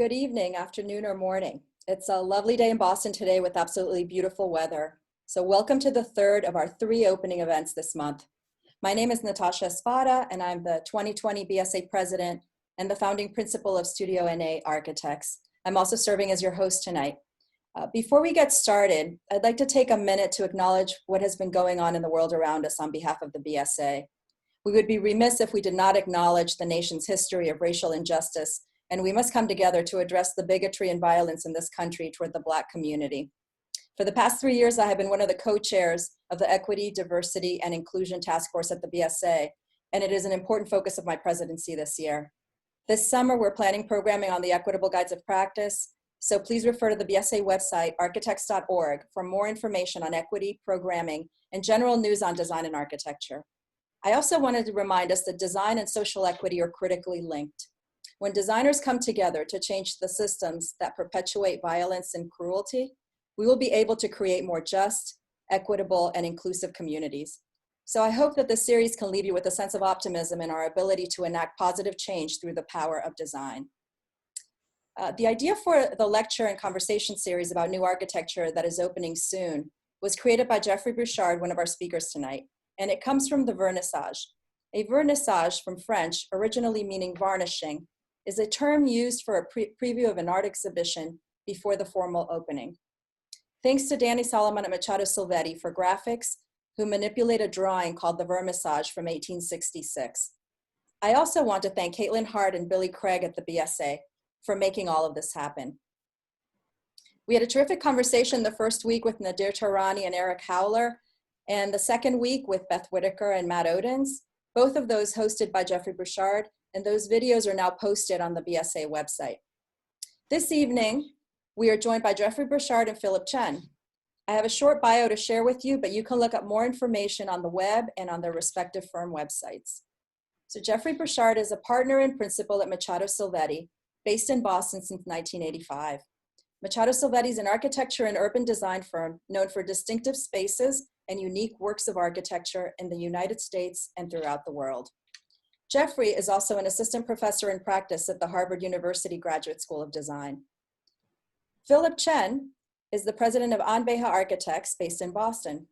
good evening, afternoon, or morning. It's a lovely day in Boston today with absolutely beautiful weather. So welcome to the third of our 3 opening events this month. My name is Natasha Espada, and I'm the 2020 BSA President and the founding principal of Studio ENEE Architects. I'm also serving as your host tonight. Before we get started, I'd like to take a minute to acknowledge what has been going on in the world around us on behalf of the BSA. We would be remiss if we did not acknowledge the nation's history of racial injustice, and we must come together to address the bigotry and violence in this country toward the Black community. For the past 3 years, I have been one of the co-chairs of the Equity, Diversity, and Inclusion Task Force at the BSA, and it is an important focus of my presidency this year. This summer, we're planning programming on the Equitable Guides of Practice, so please refer to the BSA website, architects.org, for more information on equity, programming, and general news on design and architecture. I also wanted to remind us that design and social equity are critically linked. When designers come together to change the systems that perpetuate violence and cruelty, we will be able to create more just, equitable, and inclusive communities. So I hope that this series can leave you with a sense of optimism in our ability to enact positive change through the power of design. The idea for the lecture and conversation series about new architecture that is opening soon was created by Jeffry Burchard, one of our speakers tonight, and it comes from the vernissage. A vernissage, from French, originally meaning varnishing, is a term used for a preview of an art exhibition before the formal opening. Thanks to Danny Solomon and Machado Silvetti for graphics, who manipulate a drawing called the vernissage from 1866. I also want to thank Caitlin Hart and Billy Craig at the BSA for making all of this happen. We had a terrific conversation the first week with Nadir Tarani and Eric Howler, and the second week with Beth Whitaker and Matt Odens, both of those hosted by Jeffry Burchard, and those videos are now posted on the BSA website. This evening, we are joined by Jeffry Burchard and Philip Chen. I have a short bio to share with you, but you can look up more information on the web and on their respective firm websites. So Jeffry Burchard is a partner and principal at Machado Silvetti, based in Boston since 1985. Machado Silvetti is an architecture and urban design firm known for distinctive spaces and unique works of architecture in the United States and throughout the world. Jeffry is also an assistant professor in practice at the Harvard University Graduate School of Design. Philip Chen is the president of Ann Beha Architects, based in Boston.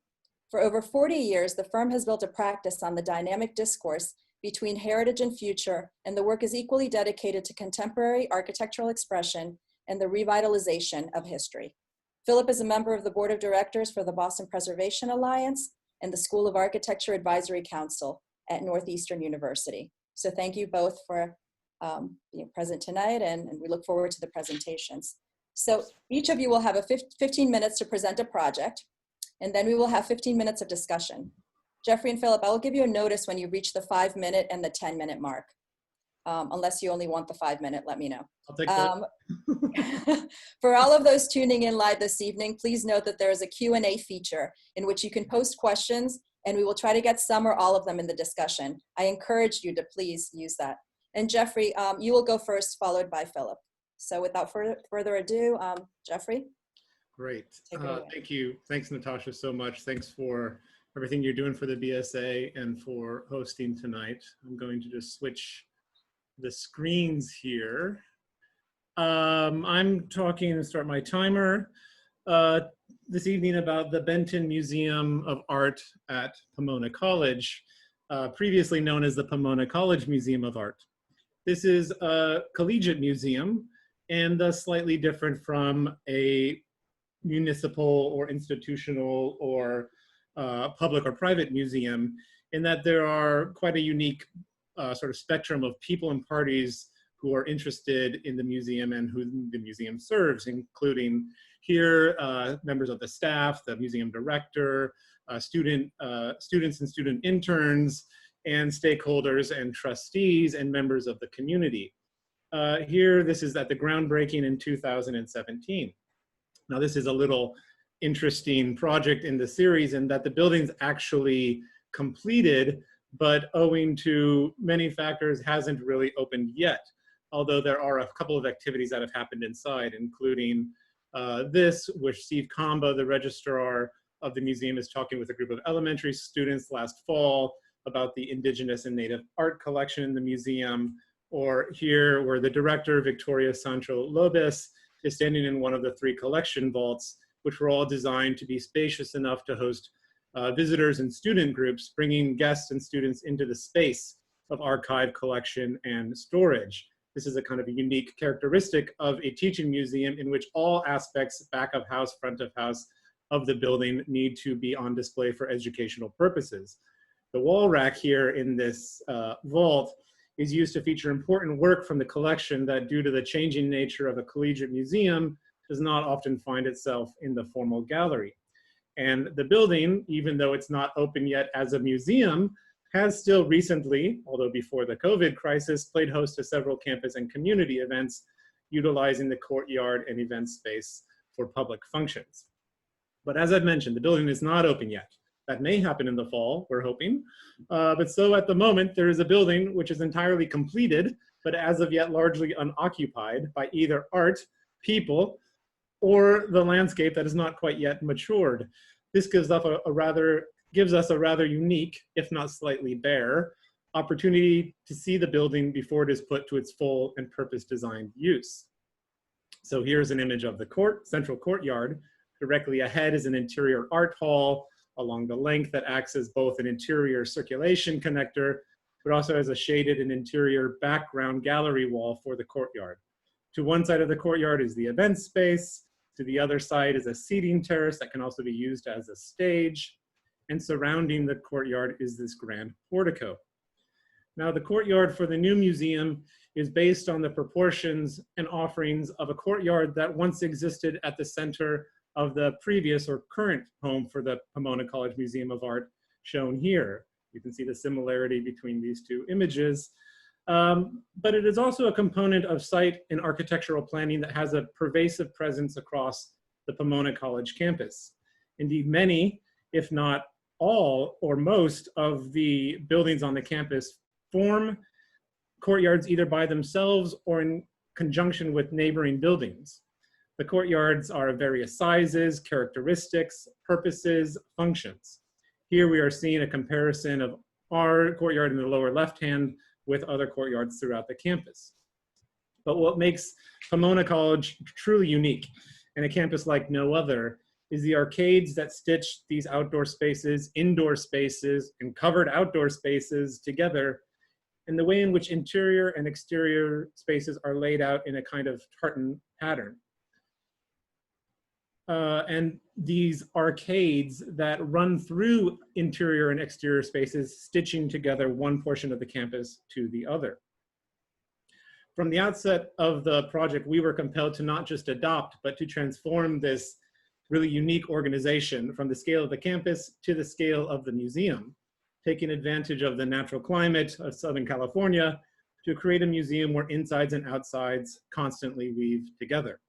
For over 40 years, the firm has built a practice on the dynamic discourse between heritage and future, and the work is equally dedicated to contemporary architectural expression and the revitalization of history. Philip is a member of the board of directors for the Boston Preservation Alliance and the School of Architecture Advisory Council at Northeastern University. So thank you both for being present tonight, and we look forward to the presentations. So each of you will have 15 minutes to present a project, and then we will have 15 minutes of discussion. Jeffry and Philip, I will give you a notice when you reach the 5-minute and the 10-minute mark. Unless you only want the 5-minute, let me know. I'll take that. For all of those tuning in live this evening, please note that there is a Q&A feature in which you can post questions, and we will try to get some or all of them in the discussion. I encourage you to please use that. And Jeffry, you will go first, followed by Philip. So without further ado, Jeffry. Great. Thank you. Thanks, Natasha, so much. Thanks for everything you're doing for the BSA and for hosting tonight. I'm going to just switch the screens here. I'm talking and start my timer this evening about the Benton Museum of Art at Pomona College, previously known as the Pomona College Museum of Art. This is a collegiate museum and thus slightly different from a municipal or institutional or public or private museum, in that there are quite a unique sort of spectrum of people and parties who are interested in the museum and who the museum serves, including here members of the staff, the museum director, students and student interns, and stakeholders and trustees and members of the community. Here, this is at the groundbreaking in 2017. Now, this is a little interesting project in the series in that the building's actually completed, but owing to many factors hasn't really opened yet. Although there are a couple of activities that have happened inside, including this, where Steve Kamba, the registrar of the museum, is talking with a group of elementary students last fall about the Indigenous and Native art collection in the museum. or here where the director, Victoria Sancho Lopez, is standing in one of the 3 collection vaults, which were all designed to be spacious enough to host visitors and student groups, bringing guests and students into the space of archive collection and storage. This is a kind of a unique characteristic of a teaching museum in which all aspects, back of house, front of house, of the building need to be on display for educational purposes. The wall rack here in this vault is used to feature important work from the collection that, due to the changing nature of a collegiate museum, does not often find itself in the formal gallery. And the building, even though it's not open yet as a museum, has still recently, although before the COVID crisis, played host to several campus and community events utilizing the courtyard and event space for public functions. But as I've mentioned, the building is not open yet. That may happen in the fall, we're hoping. But so at the moment, there is a building which is entirely completed, but as of yet largely unoccupied by either art, people, or the landscape that is not quite yet matured. This gives us a rather unique, if not slightly bare, opportunity to see the building before it is put to its full and purpose-designed use. So here's an image of the central courtyard. Directly ahead is an interior art hall along the length that acts as both an interior circulation connector, but also as a shaded and interior background gallery wall for the courtyard. To one side of the courtyard is the event space. To the other side is a seating terrace that can also be used as a stage. And surrounding the courtyard is this grand portico. Now, the courtyard for the new museum is based on the proportions and offerings of a courtyard that once existed at the center of the previous or current home for the Pomona College Museum of Art, shown here. You can see the similarity between these 2 images. But it is also a component of site and architectural planning that has a pervasive presence across the Pomona College campus. Indeed, many, if not all or most of the buildings on the campus form courtyards either by themselves or in conjunction with neighboring buildings. The courtyards are of various sizes, characteristics, purposes, functions. Here we are seeing a comparison of our courtyard in the lower left-hand with other courtyards throughout the campus. But what makes Pomona College truly unique, and a campus like no other, is the arcades that stitch these outdoor spaces, indoor spaces, and covered outdoor spaces together, and the way in which interior and exterior spaces are laid out in a kind of tartan pattern. And these arcades that run through interior and exterior spaces, stitching together one portion of the campus to the other. From the outset of the project, we were compelled to not just adopt, but to transform this really unique organization from the scale of the campus to the scale of the museum, taking advantage of the natural climate of Southern California to create a museum where insides and outsides constantly weave together.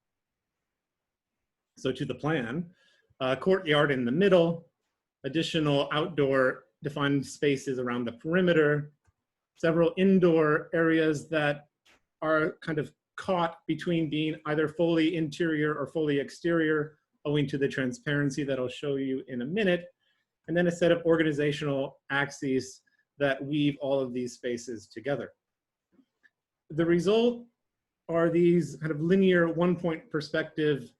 So to the plan, courtyard in the middle, additional outdoor defined spaces around the perimeter, several indoor areas that are kind of caught between being either fully interior or fully exterior, owing to the transparency that I'll show you in a minute, and then a set of organizational axes that weave all of these spaces together. The result are these kind of linear one-point perspective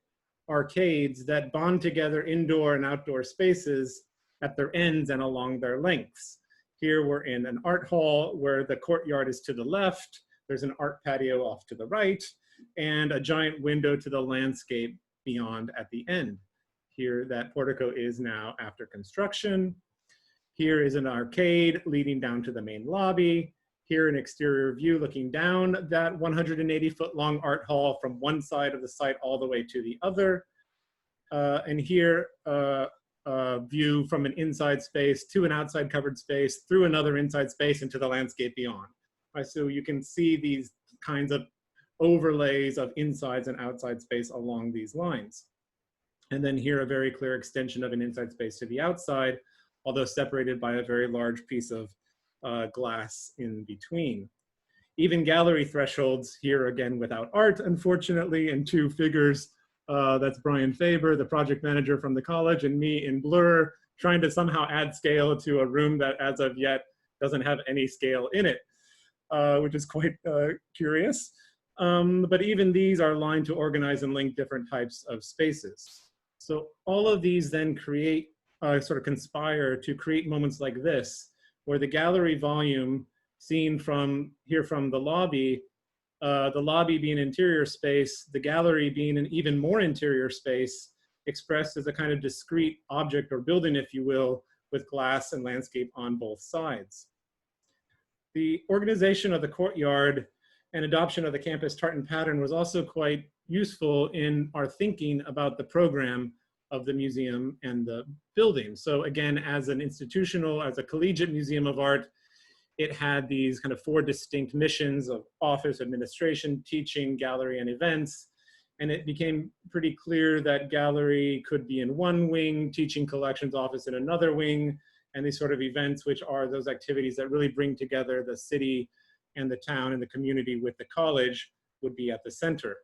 arcades that bond together indoor and outdoor spaces at their ends and along their lengths. Here we're in an art hall where the courtyard is to the left, there's an art patio off to the right, and a giant window to the landscape beyond at the end. Here that portico is now after construction. Here is an arcade leading down to the main lobby. Here an exterior view looking down that 180-foot long art hall from one side of the site all the way to the other. And here a view from an inside space to an outside covered space, through another inside space into the landscape beyond. Right, so you can see these kinds of overlays of insides and outside space along these lines. And then here a very clear extension of an inside space to the outside, although separated by a very large piece of glass in between. Even gallery thresholds here again without art, unfortunately, and 2 figures. That's Brian Faber, the project manager from the college, and me in blur, trying to somehow add scale to a room that as of yet doesn't have any scale in it. which is quite curious. But even these are aligned to organize and link different types of spaces. So all of these then create, sort of conspire to create moments like this, where the gallery volume seen from here from the lobby being interior space, the gallery being an even more interior space, expressed as a kind of discrete object or building, if you will, with glass and landscape on both sides. The organization of the courtyard and adoption of the campus tartan pattern was also quite useful in our thinking about the program of the museum and the building. So again, as an institutional, as a collegiate museum of art, it had these kind of 4 distinct missions of office, administration, teaching, gallery, and events. And it became pretty clear that gallery could be in one wing, teaching, collections, office in another wing, and these sort of events, which are those activities that really bring together the city and the town and the community with the college, would be at the center.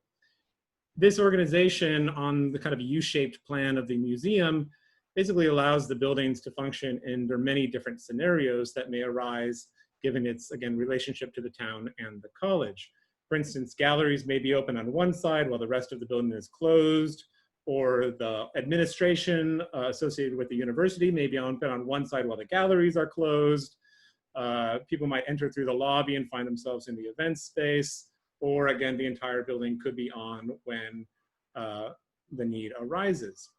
This organization on the kind of U-shaped plan of the museum basically allows the buildings to function in their many different scenarios that may arise given its, again, relationship to the town and the college. For instance, galleries may be open on one side while the rest of the building is closed, or the administration associated with the university may be open on one side while the galleries are closed. People might enter through the lobby and find themselves in the event space, or again, the entire building could be on when the need arises.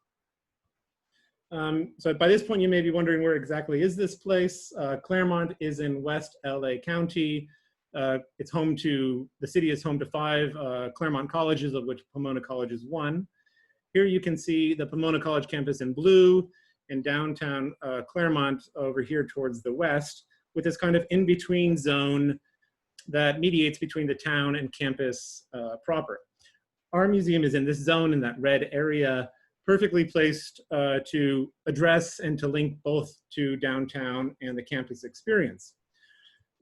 So by this point, you may be wondering, where exactly is this place? Claremont is in West LA County. It's home to, the city is home to 5 Claremont colleges, of which Pomona College is one. Here you can see the Pomona College campus in blue, and downtown Claremont over here towards the west, with this kind of in-between zone that mediates between the town and campus proper. Our museum is in this zone, in that red area, perfectly placed to address and to link both to downtown and the campus experience.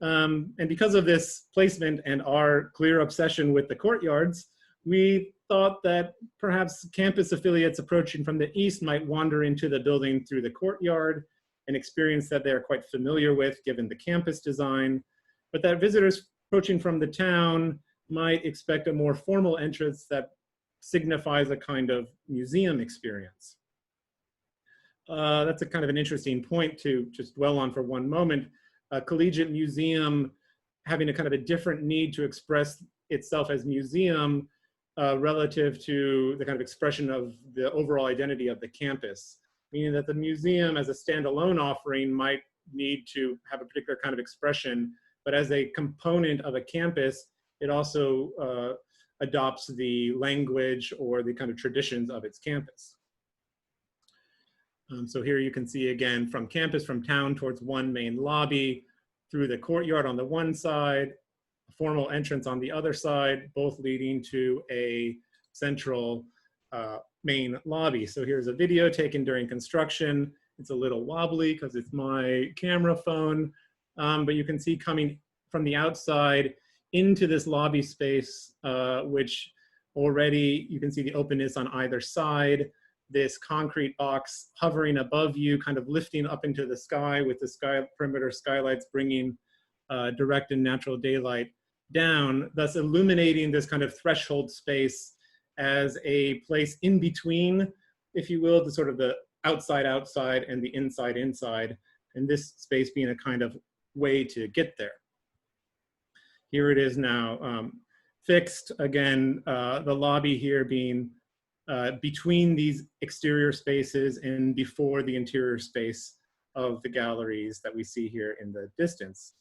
And because of this placement and our clear obsession with the courtyards, we thought that perhaps campus affiliates approaching from the east might wander into the building through the courtyard, an experience that they're quite familiar with given the campus design, but that visitors approaching from the town might expect a more formal entrance that signifies a kind of museum experience. That's a kind of an interesting point to just dwell on for one moment. A collegiate museum having a kind of a different need to express itself as museum relative to the kind of expression of the overall identity of the campus, meaning that the museum as a standalone offering might need to have a particular kind of expression, but as a component of a campus, it also adopts the language or the kind of traditions of its campus. So here you can see again from campus, from town towards one main lobby, through the courtyard on the one side, a formal entrance on the other side, both leading to a central main lobby. So here's a video taken during construction. It's a little wobbly because it's my camera phone, but you can see coming from the outside into this lobby space, which already you can see the openness on either side, this concrete box hovering above you, kind of lifting up into the sky with the sky perimeter skylights bringing direct and natural daylight down, thus illuminating this kind of threshold space as a place in between, if you will, the sort of the outside and the inside, and this space being a kind of way to get there. Here it is now fixed. Again, the lobby here being between these exterior spaces and before the interior space of the galleries that we see here in the distance.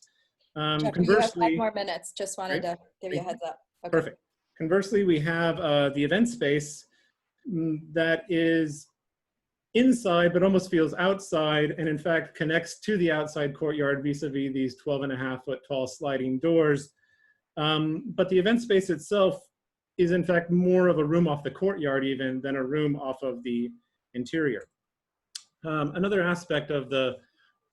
Jeffrey, you have 5 more minutes. Just wanted to give you a heads up. Okay. Perfect. Conversely, we have the event space that is inside, but almost feels outside, and in fact connects to the outside courtyard vis-a-vis these 12.5-foot tall sliding doors. But the event space itself is in fact more of a room off the courtyard even than a room off of the interior. Another aspect of the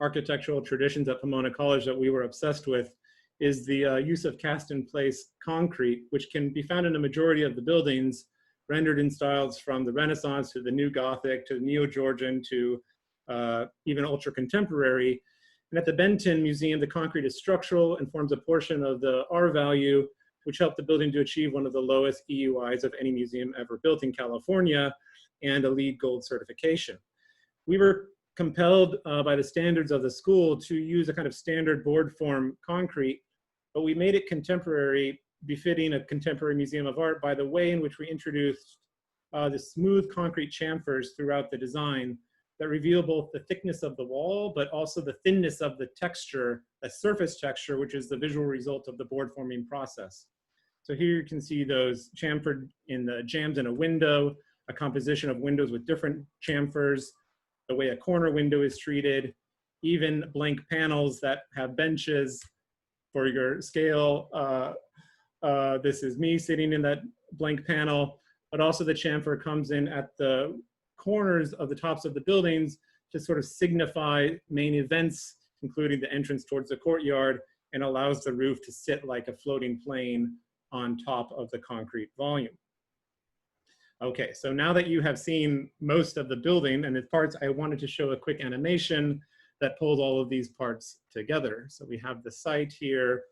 architectural traditions at Pomona College that we were obsessed with is the use of cast-in-place concrete, which can be found in a majority of the buildings, rendered in styles from the Renaissance to the New Gothic to the Neo-Georgian to even ultra-contemporary. And at the Benton Museum, the concrete is structural and forms a portion of the R value, which helped the building to achieve one of the lowest EUIs of any museum ever built in California and a LEED Gold certification. We were compelled by the standards of the school to use a kind of standard board form concrete, but we made it contemporary, befitting a contemporary museum of art by the way in which we introduced the smooth concrete chamfers throughout the design that reveal both the thickness of the wall, but also the thinness of the texture, the surface texture, which is the visual result of the board forming process. So here you can see those chamfered in the jambs in a window, a composition of windows with different chamfers, the way a corner window is treated, even blank panels that have benches for your scale. This is me sitting in that blank panel, but also the chamfer comes in at the corners of the tops of the buildings to sort of signify main events, including the entrance towards the courtyard, and allows the roof to sit like a floating plane on top of the concrete volume. Okay, so now that you have seen most of the building and its parts, I wanted to show a quick animation that pulls all of these parts together. So we have the site here,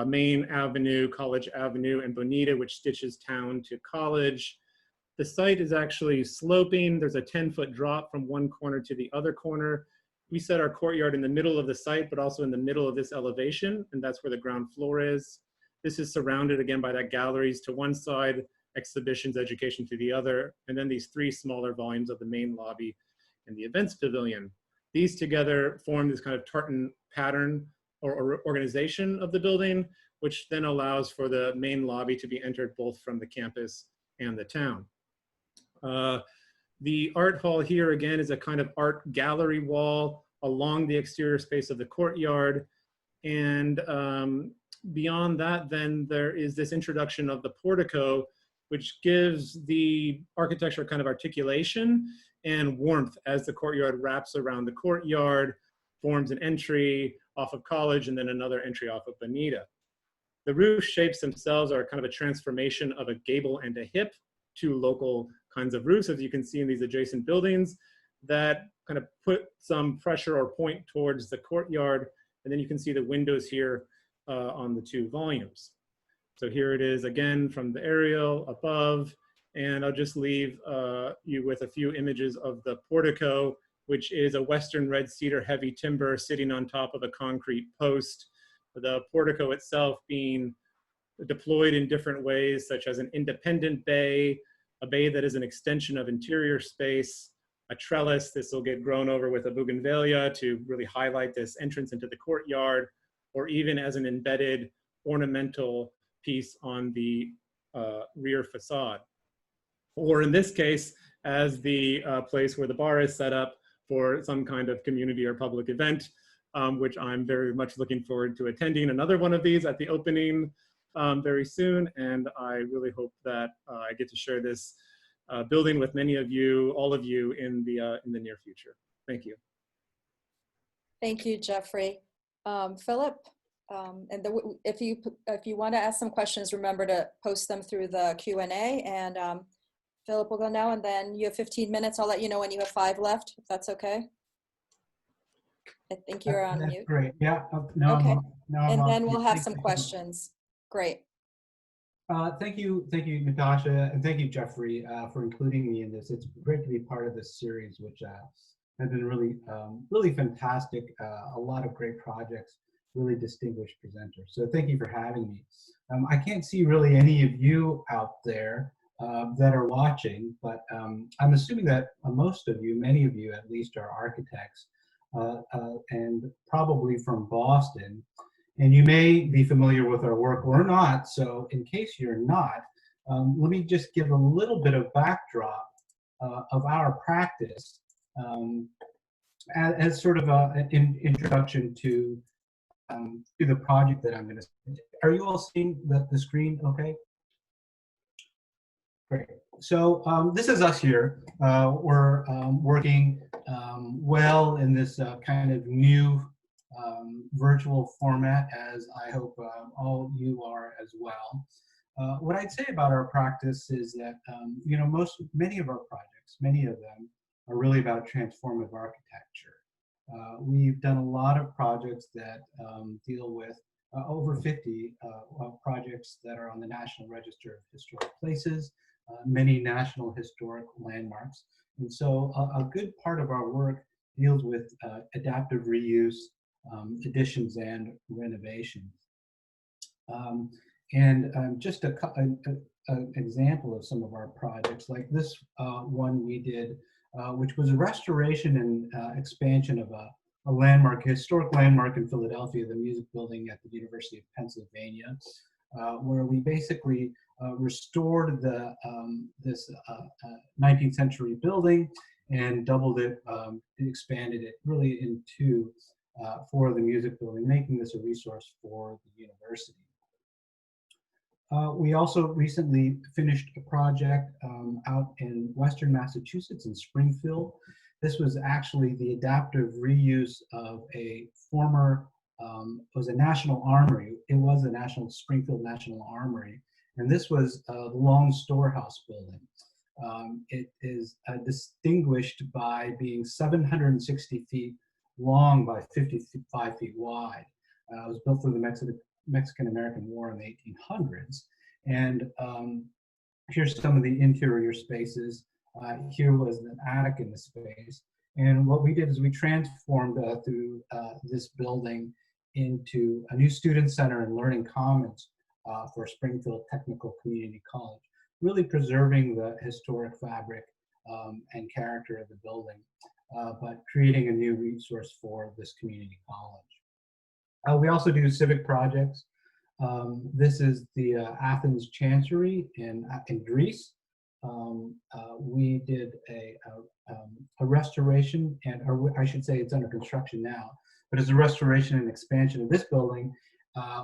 Main Avenue, College Avenue, and Bonita, which stitches town to College. The site is actually sloping. There's a 10-foot drop from one corner to the other corner. We set our courtyard in the middle of the site, but also in the middle of this elevation, and that's where the ground floor is. This is surrounded again by that galleries to one side, exhibitions, education to the other, and then these three smaller volumes of the main lobby and the events pavilion. These together form this kind of tartan pattern or organization of the building, which then allows for the main lobby to be entered both from the campus and the town. The art hall here again is a kind of art gallery wall along the exterior space of the courtyard. And beyond that, then there is this introduction of the portico, which gives the architecture kind of articulation and warmth as the courtyard wraps around the courtyard, forms an entry off of College and then another entry off of Bonita. The roof shapes themselves are kind of a transformation of a gable and a hip, two local kinds of roofs, as you can see in these adjacent buildings, that kind of put some pressure or point towards the courtyard. And then you can see the windows here on the two volumes. So here it is again from the aerial above, and I'll just leave you with a few images of the portico, which is a Western red cedar heavy timber sitting on top of a concrete post. The portico itself being deployed in different ways, such as an independent bay, a bay that is an extension of interior space, a trellis. This will get grown over with a bougainvillea to really highlight this entrance into the courtyard, or even as an embedded ornamental piece on the rear facade. Or in this case, as the place where the bar is set up for some kind of community or public event, which I'm very much looking forward to attending another one of these at the opening very soon. And I really hope that I get to share this building with many of you, all of you in the near future. Thank you. Thank you, Jeffrey. Philip, and if you want to ask some questions, remember to post them through the Q&A, and Philip will go now, and then you have 15 minutes. I'll let you know when you have 5 left, if that's okay. I think you're on mute. Great. Yeah. Okay. And then we'll have some questions. Great. Thank you, Natasha, and thank you, Jeffrey, for including me in this. It's great to be part of this series, which has been really fantastic. A lot of great projects, really distinguished presenters. So thank you for having me. I can't see really any of you out there that are watching, but I'm assuming that most of you, many of you at least, are architects and probably from Boston. And you may be familiar with our work or not. So in case you're not, let me just give a little bit of backdrop of our practice as sort of an introduction to the project that I'm going to say. Are you all seeing the screen okay? Great. So this is us here. We're working well in this kind of new virtual format, as I hope all you are as well. What I'd say about our practice is that you know, many of our projects, many of them are really about transformative architecture. We've done a lot of projects that deal with over 50 projects that are on the National Register of Historic Places, many national historic landmarks. And so a good part of our work deals with adaptive reuse, additions and renovations. Just an example of some of our projects, like this one we did, which was a restoration and expansion of a landmark, historic landmark in Philadelphia, the Music Building at the University of Pennsylvania, where we basically restored this 19th century building and doubled it, expanded it really into for the music building, making this a resource for the university. We also recently finished a project out in Western Massachusetts in Springfield. This was actually the adaptive reuse of a former, it was a national armory. It was a Springfield National Armory. And this was the Long Storehouse building. It is distinguished by being 760 feet long by 55 feet wide. It was built for the Mexican-American War in the 1800s. And here's some of the interior spaces. Here was an attic in the space. And what we did is we transformed through this building into a new student center and learning commons for Springfield Technical Community College, really preserving the historic fabric and character of the building, but creating a new resource for this community college. We also do civic projects. This is the Athens Chancery in Greece. We did a restoration, or I should say it's under construction now, but it's a restoration and expansion of this building,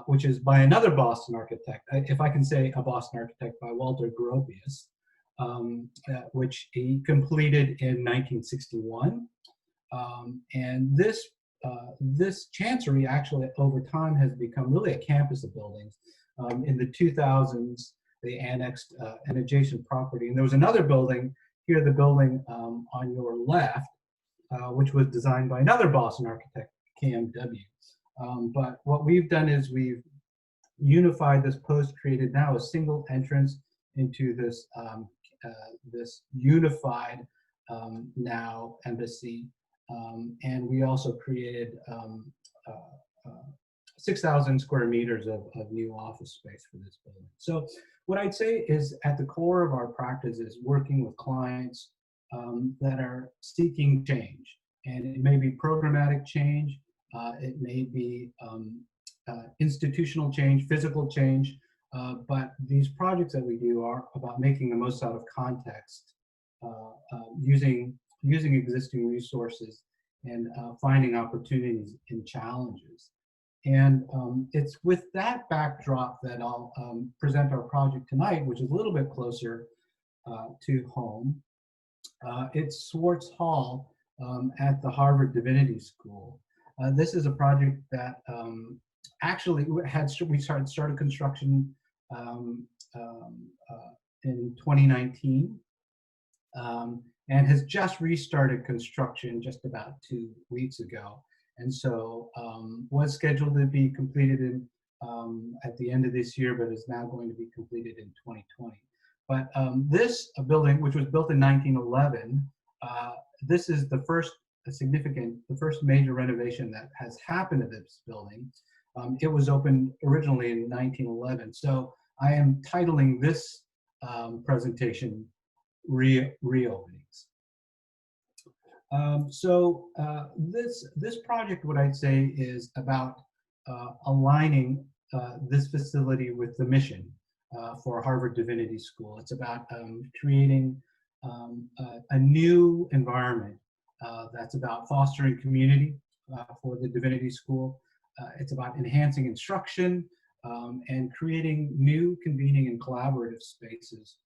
which is by another Boston architect, if I can say a Boston architect, by Walter Gropius, which he completed in 1961. And this chancery actually over time has become really a campus of buildings. In the 2000s, they annexed an adjacent property. And there was another building, here the building on your left, which was designed by another Boston architect, KMW. But what we've done is we've unified this post, created now a single entrance into this, this unified now embassy. And we also created 6,000 square meters of new office space for this building. So what I'd say is at the core of our practice is working with clients that are seeking change. And it may be programmatic change, it may be institutional change, physical change, but these projects that we do are about making the most out of context, using existing resources and finding opportunities and challenges. And it's with that backdrop that I'll present our project tonight, which is a little bit closer to home. It's Swartz Hall at the Harvard Divinity School. This is a project that actually we started construction in 2019 and has just restarted construction just about 2 weeks ago. And so was scheduled to be completed in, at the end of this year, but is now going to be completed in 2020. But this building, which was built in 1911, this is the first the first major renovation that has happened to this building. It was opened originally in 1911. So I am titling this presentation Reopenings. This project, what I'd say, is about aligning this facility with the mission for Harvard Divinity School. It's about creating a new environment that's about fostering community for the Divinity School. It's about enhancing instruction and creating new convening and collaborative spaces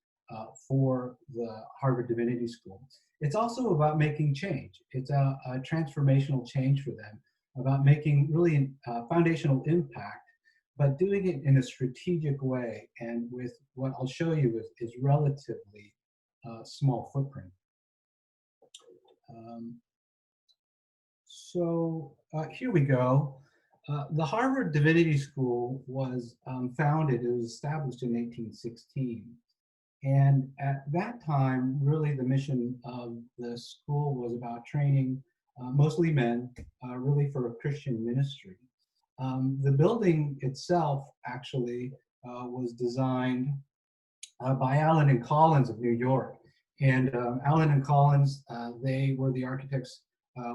for the Harvard Divinity School. It's also about making change. It's a transformational change for them, about making really foundational impact, but doing it in a strategic way and with what I'll show you is relatively small footprint. Here we go. The Harvard Divinity School was founded, it was established in 1816. And at that time, really the mission of the school was about training mostly men, really for a Christian ministry. The building itself actually was designed by Allen and Collins of New York. And Allen and Collins, they were the architects,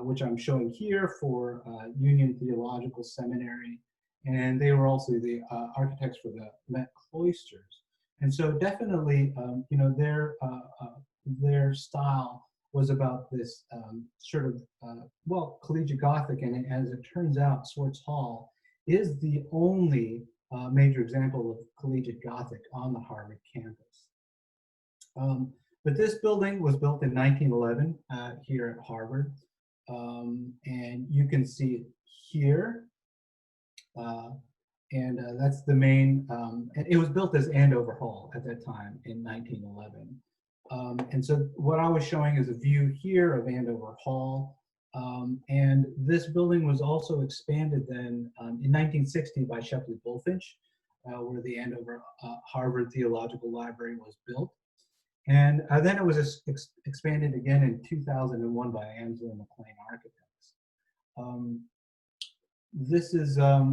which I'm showing here for Union Theological Seminary. And they were also the architects for the Met Cloisters. And so definitely, you know, their style was about this sort of, well, collegiate Gothic. And as it turns out, Swartz Hall is the only major example of collegiate Gothic on the Harvard campus. But this building was built in 1911 here at Harvard. And you can see it here. That's the main, and it was built as Andover Hall at that time in 1911. And so what I was showing is a view here of Andover Hall. And this building was also expanded then in 1960 by Shepley Bulfinch, where the Andover Harvard Theological Library was built. And then it was expanded again in 2001 by Angela McLean Architects. This is a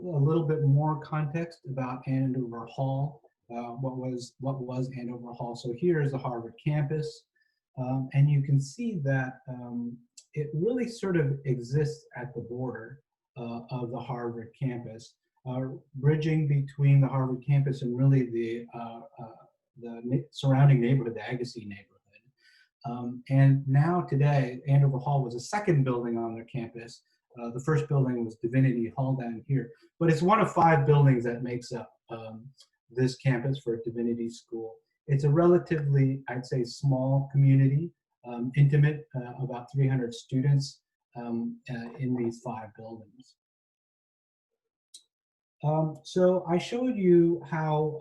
little bit more context about Andover Hall, what was Andover Hall. So here is the Harvard campus, and you can see that it really sort of exists at the border of the Harvard campus, bridging between the Harvard campus and really the surrounding neighborhood, the Agassiz neighborhood. And now today, Andover Hall was a second building on their campus. The first building was Divinity Hall down here, but it's one of 5 buildings that makes up this campus for Divinity School. It's a relatively, I'd say, small community, intimate, about 300 students in these 5 buildings. So I showed you how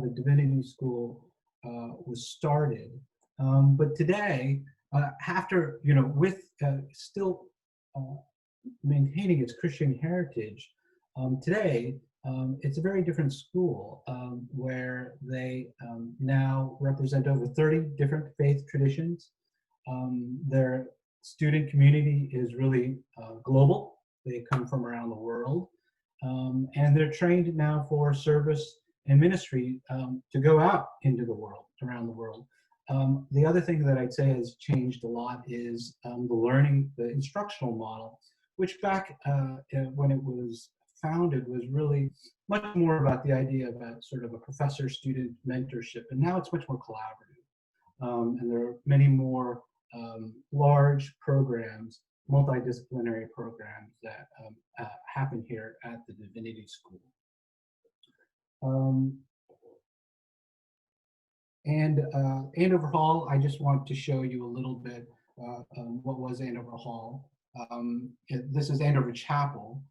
the Divinity School was started, but today, after, you know, with still maintaining its Christian heritage, today it's a very different school where they now represent over 30 different faith traditions. Their student community is really global. They come from around the world. And they're trained now for service and ministry to go out into the world, around the world. The other thing that I'd say has changed a lot is the instructional model, which back when it was founded was really much more about the idea of a sort of a professor-student mentorship, and now it's much more collaborative. And there are many more large programs, multidisciplinary programs that happen here at the Divinity School. Andover Hall, I just want to show you a little bit what was Andover Hall. This is Andover Chapel.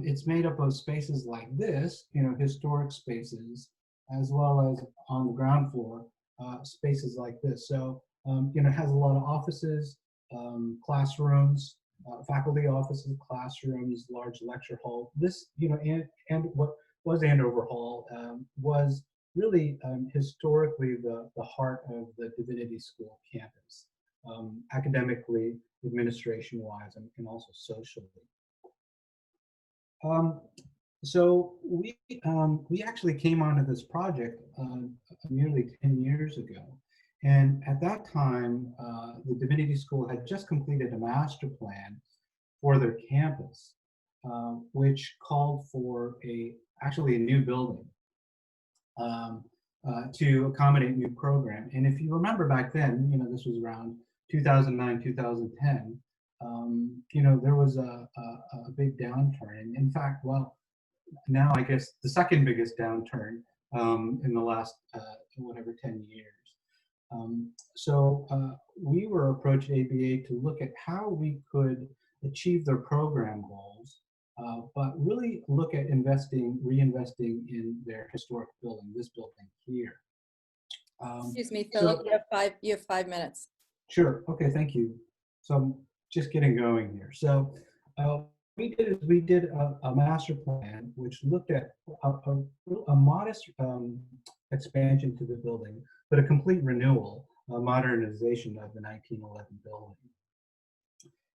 It's made up of spaces like this, you know, historic spaces, as well as on the ground floor, spaces like this. So, you know, it has a lot of offices, classrooms, faculty offices, classrooms, large lecture hall. This, you know, and what was Andover Hall was really historically the heart of the Divinity School campus, academically, administration-wise, and also socially. So we actually came onto this project nearly 10 years ago. And at that time, the Divinity School had just completed a master plan for their campus, which called for actually a new building to accommodate new program. And if you remember back then, you know, this was around 2009, 2010, you know, there was a big downturn. And in fact, well, now I guess the second biggest downturn in the last, 10 years. So we were approached ABA to look at how we could achieve their program goals, but really look at reinvesting in their historic building, this building here. Excuse me, Philip, you have 5 minutes. Sure, okay, thank you. So just getting going here. So we did a master plan which looked at a modest expansion to the building, but a complete renewal, a modernization of the 1911 building.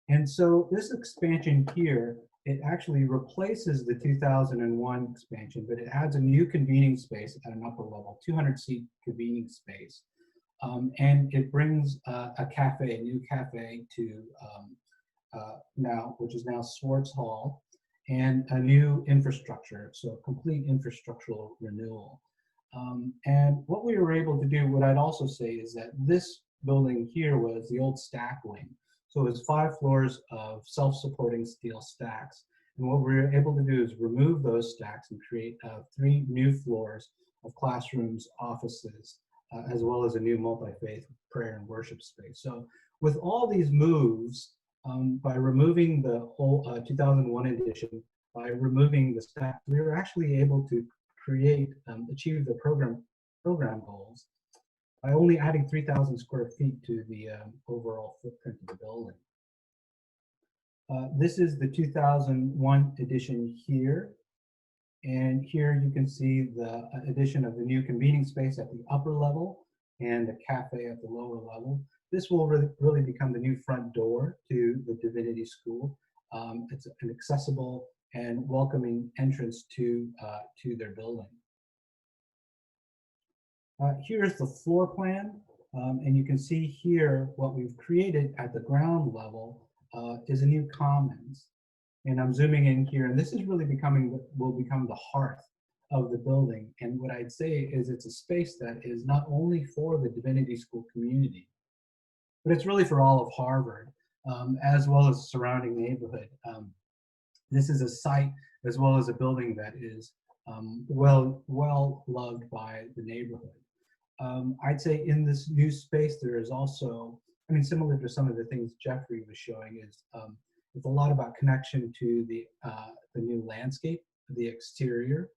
And so this expansion here, it actually replaces the 2001 expansion, but it adds a new convening space at an upper level, 200-seat convening space. And it brings a cafe, a new cafe to now, which is now Swartz Hall, and a new infrastructure, so a complete infrastructural renewal. And what we were able to do, what I'd also say is that this building here was the old stack wing. So it was 5 floors of self-supporting steel stacks. And what we were able to do is remove those stacks and create 3 new floors of classrooms, offices, as well as a new multi-faith prayer and worship space. So with all these moves, by removing the whole 2001 edition, by removing the stack, we were actually able to create, achieve the program goals by only adding 3,000 square feet to the overall footprint of the building. This is the 2001 edition here. And here you can see the addition of the new convening space at the upper level and the cafe at the lower level. This will really become the new front door to the Divinity School. It's an accessible and welcoming entrance to their building. Here's the floor plan, and you can see here what we've created at the ground level is a new commons. And I'm zooming in here, and this is really will become the hearth of the building. And what I'd say is it's a space that is not only for the Divinity School community, but it's really for all of Harvard, as well as the surrounding neighborhood. This is a site as well as a building that is well loved by the neighborhood. I'd say in this new space, there is also, I mean, similar to some of the things Jeffrey was showing, is it's a lot about connection to the new landscape, the exterior.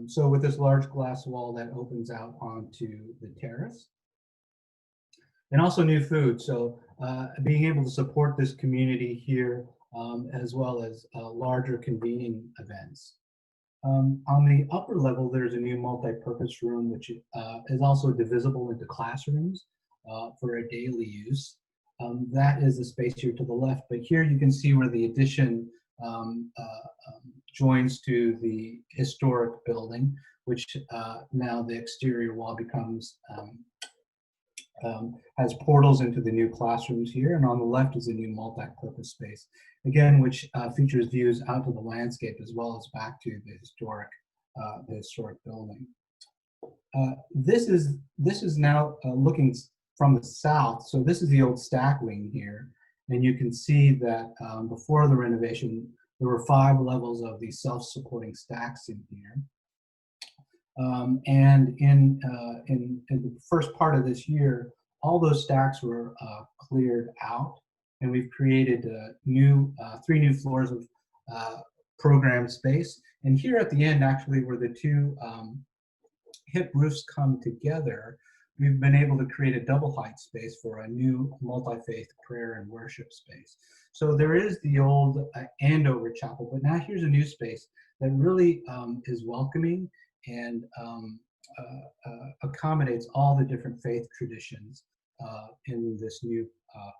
So with this large glass wall that opens out onto the terrace. And also new food. So being able to support this community here, as well as larger convening events. On the upper level, there's a new multi-purpose room, which is also divisible into classrooms for a daily use. That is the space here to the left, but here you can see where the addition joins to the historic building, which now the exterior wall becomes, has portals into the new classrooms here, and on the left is a new multi-purpose space, again, which features views out to the landscape as well as back to the historic building. This is now looking from the south, so this is the old stack wing here, and you can see that before the renovation, there were 5 levels of these self-supporting stacks in here. And in the first part of this year, all those stacks were cleared out, and we've created 3 new floors of program space. And here at the end, actually, where the 2 hip roofs come together, we've been able to create a double height space for a new multi-faith prayer and worship space. So there is the old Andover Chapel, but now here's a new space that really is welcoming and accommodates all the different faith traditions in this new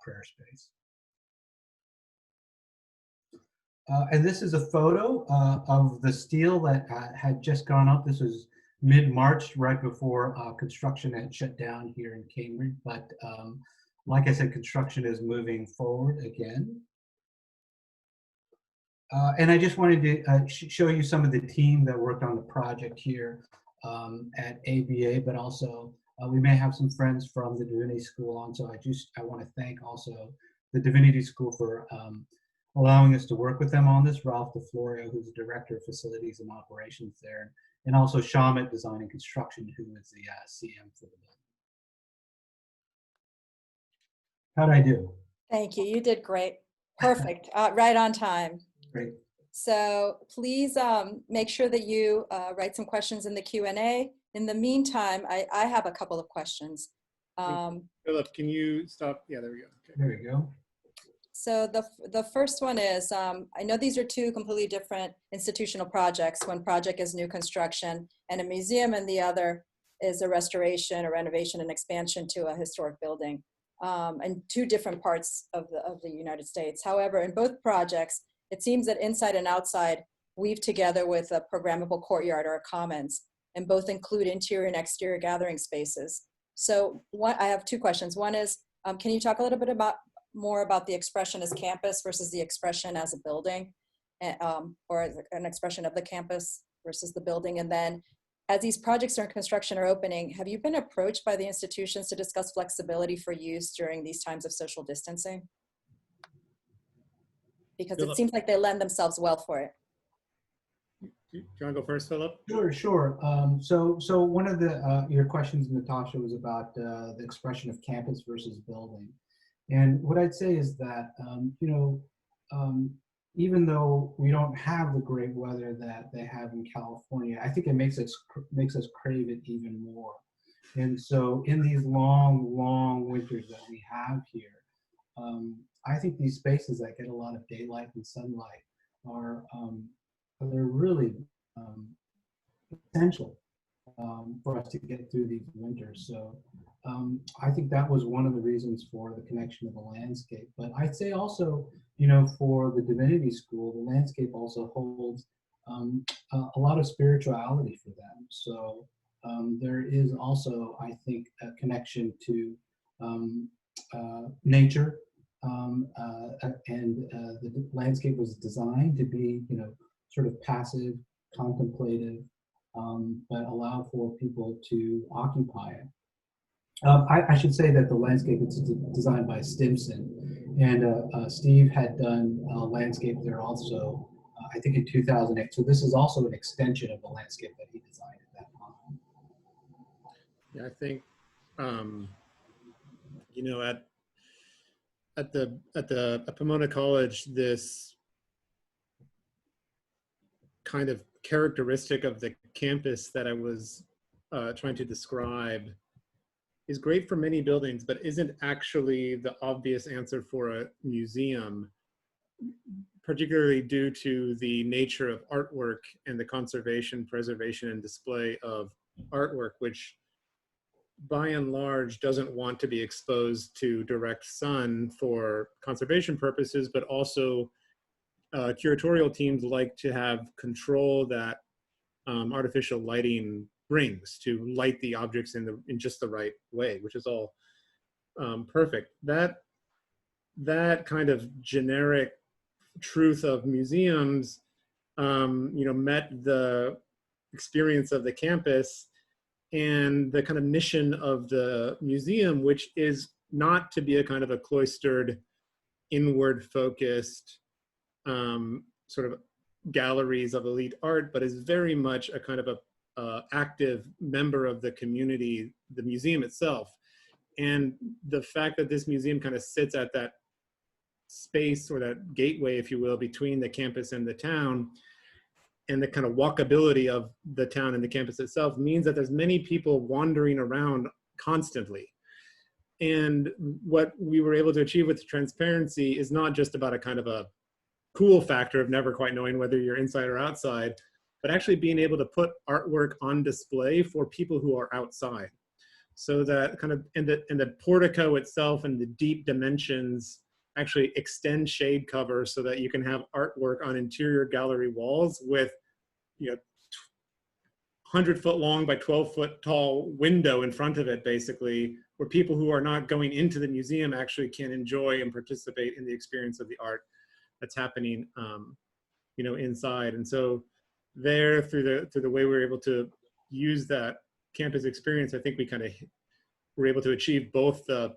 prayer space. And this is a photo of the steel that had just gone up. This was mid-March, right before construction had shut down here in Cambridge. But like I said, construction is moving forward again. And I just wanted to show you some of the team that worked on the project here at ABA, but also we may have some friends from the Divinity School on. So I want to thank also the Divinity School for allowing us to work with them on this. Ralph DeFlorio, who's the Director of Facilities and Operations there, and also Shamit Design and Construction, who is the CM for the building. How'd I do? Thank you. You did great. Perfect. Right on time. Great. So please make sure that you write some questions in the Q&A. In the meantime, I have a couple of questions. Philip, can you stop? Yeah, there we go. Okay. There we go. So the first one is, I know these are two completely different institutional projects. One project is new construction and a museum, and the other is a restoration or renovation and expansion to a historic building, and two different parts of the United States. However, in both projects, it seems that inside and outside weave together with a programmable courtyard or a commons, and both include interior and exterior gathering spaces. So I have two questions. One is, can you talk a little bit more about the expression as campus versus the expression as a building, or as an expression of the campus versus the building? And then as these projects are in construction or opening, have you been approached by the institutions to discuss flexibility for use during these times of social distancing? Because it seems like they lend themselves well for it. Do you want to go first, Philip? Sure. So one of your questions, Natasha, was about the expression of campus versus building. And what I'd say is that, even though we don't have the great weather that they have in California, I think it makes us crave it even more. And so in these long winters that we have here, I think these spaces that get a lot of daylight and sunlight are they're really essential for us to get through these winters. So I think that was one of the reasons for the connection of the landscape. But I'd say also, for the Divinity School, the landscape also holds a lot of spirituality for them. So there is also, I think, a connection to nature, and the landscape was designed to be, sort of passive, contemplative, but allow for people to occupy it. I should say that the landscape is designed by Stimson, and Steve had done landscape there also, I think in 2008. So this is also an extension of the landscape that he designed at that time. Yeah, I think, at Pomona College, this kind of characteristic of the campus that I was trying to describe is great for many buildings, but isn't actually the obvious answer for a museum, particularly due to the nature of artwork and the conservation, preservation, and display of artwork, which by and large doesn't want to be exposed to direct sun for conservation purposes, but also curatorial teams like to have control that artificial lighting brings to light the objects in just the right way, which is all perfect. That kind of generic truth of museums, met the experience of the campus and the kind of mission of the museum, which is not to be a kind of a cloistered, inward-focused sort of galleries of elite art, but is very much a kind of a active member of the community, the museum itself. And the fact that this museum kind of sits at that space, or that gateway, if you will, between the campus and the town, and the kind of walkability of the town and the campus itself, means that there's many people wandering around constantly. And what we were able to achieve with transparency is not just about a kind of a cool factor of never quite knowing whether you're inside or outside, but actually being able to put artwork on display for people who are outside. So that kind of, and the portico itself and the deep dimensions actually extend shade cover so that you can have artwork on interior gallery walls with, 100-foot long by 12-foot tall window in front of it, basically, where people who are not going into the museum actually can enjoy and participate in the experience of the art that's happening, inside. And so there, through the way we're able to use that campus experience, I think we kind of were able to achieve both the,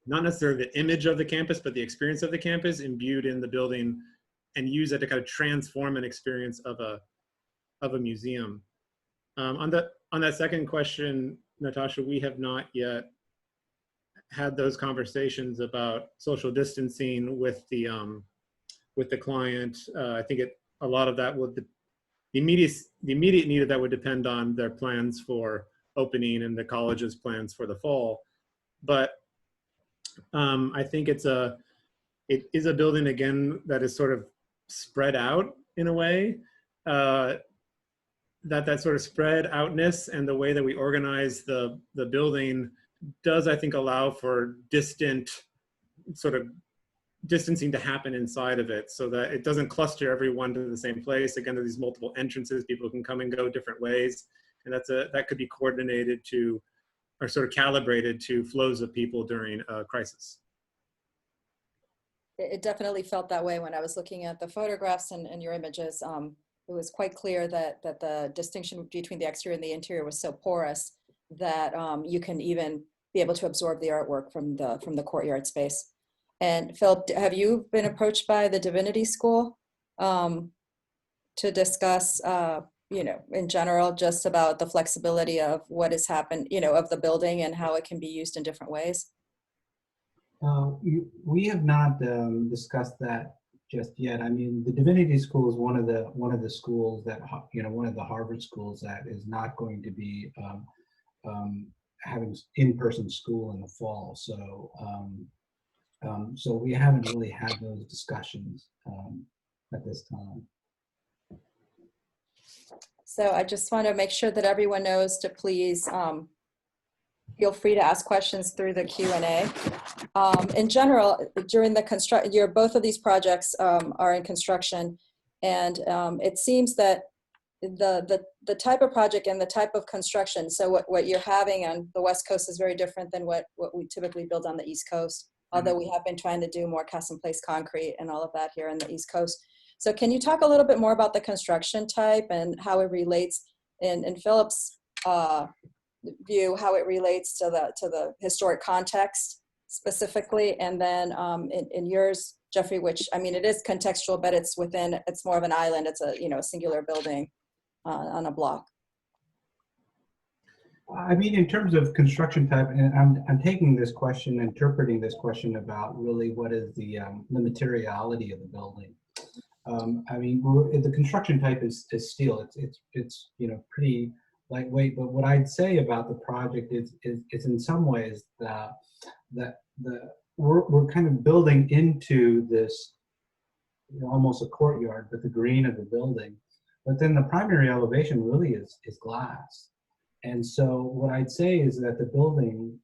not necessarily the image of the campus, but the experience of the campus imbued in the building, and use it to kind of transform an experience of a museum. On that second question, Natasha, we have not yet had those conversations about social distancing with the client. I think a lot of that would, the immediate need of that would depend on their plans for opening and the college's plans for the fall. But I think it is a building, again, that is sort of spread out in a way. That sort of spread outness and the way that we organize the building does, I think, allow for distancing to happen inside of it, so that it doesn't cluster everyone to the same place. Again, there's these multiple entrances, people can come and go different ways, and that could be coordinated to, or sort of calibrated to, flows of people during a crisis. It definitely felt that way when I was looking at the photographs and your images. It was quite clear that the distinction between the exterior and the interior was so porous that you can even be able to absorb the artwork from the courtyard space. And Philip, have you been approached by the Divinity School to discuss, in general, just about the flexibility of what has happened, of the building and how it can be used in different ways? We have not discussed that just yet. I mean, the Divinity School is one of the schools that, one of the Harvard schools that is not going to be having in-person school in the fall. So, so we haven't really had those discussions at this time. So I just want to make sure that everyone knows to please feel free to ask questions through the Q&A. In general, during the both of these projects are in construction, and it seems that the type of project and the type of construction, so what you're having on the West Coast is very different than what we typically build on the East Coast, although we have been trying to do more cast-in-place concrete and all of that here in the East Coast. So can you talk a little bit more about the construction type and how it relates in Philip's view, how it relates to the historic context specifically, and then in yours, Jeffrey, which, I mean, it is contextual, but it's more of an island. It's a singular building on a block. I mean, in terms of construction type, and I'm taking this question, interpreting this question about really what is the materiality of the building. I mean, the construction type is steel. It's pretty lightweight. But what I'd say about the project is in some ways that we're kind of building into this almost a courtyard with the green of the building. But then the primary elevation really is glass. And so what I'd say is that the building,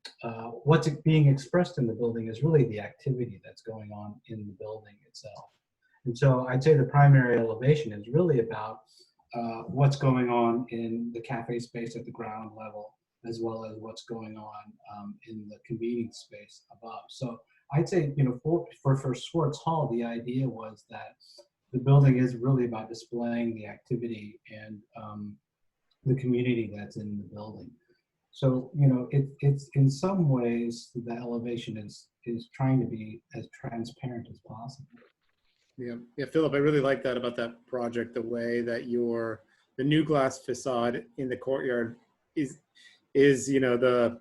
what's being expressed in the building is really the activity that's going on in the building itself. And so I'd say the primary elevation is really about what's going on in the cafe space at the ground level, as well as what's going on in the convening space above. So I'd say, for Swartz Hall, the idea was that the building is really about displaying the activity and the community that's in the building. So, it's in some ways the elevation is trying to be as transparent as possible. Yeah, Philip, I really like that about that project, the way that the new glass facade in the courtyard is the